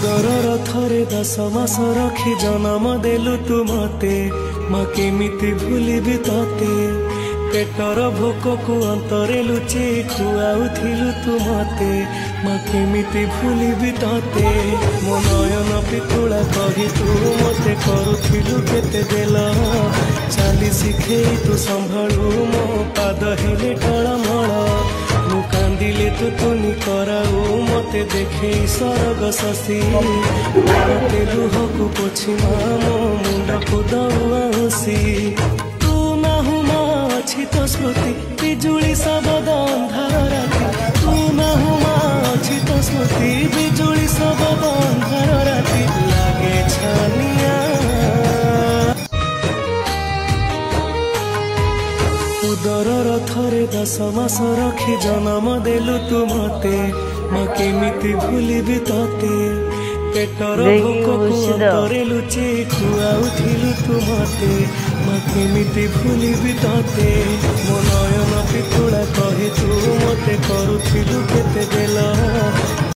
उदर रथरे 10 मास रखी जन्म देलु तू मते माँ केमिति भूलिबी तते पेटर भोक को अंतरे लुचे खुआउथिलु तू मते माँ केमिति भूलिबी तते मो नयन पितुला कही तू मते करुथिलु केते देल चाली शिखेई तू संभालु मो पाद हिले टळमळ मु कांदिले तू तुनी कराऊ मते देखे सरग शशि मते लुहकु पोछि मो मुंड को दउसी तू नाहु मा अछि तो स्मृति बिजुली सबद अंधार राति तू नाहु मा अछि तो स्मृति बिजुली सबद अंधार राति लागे छानिया उदर रथरे 10 मास रखी जन्म देलु तू मते माँ केमिति भूलिबी तते पेटर भोक को अंतरे लुचे खुआउथिलु तू मते माँ केमिति भूलिबी तते मो नयन पितुला कही तू मते करुथिलु केते देल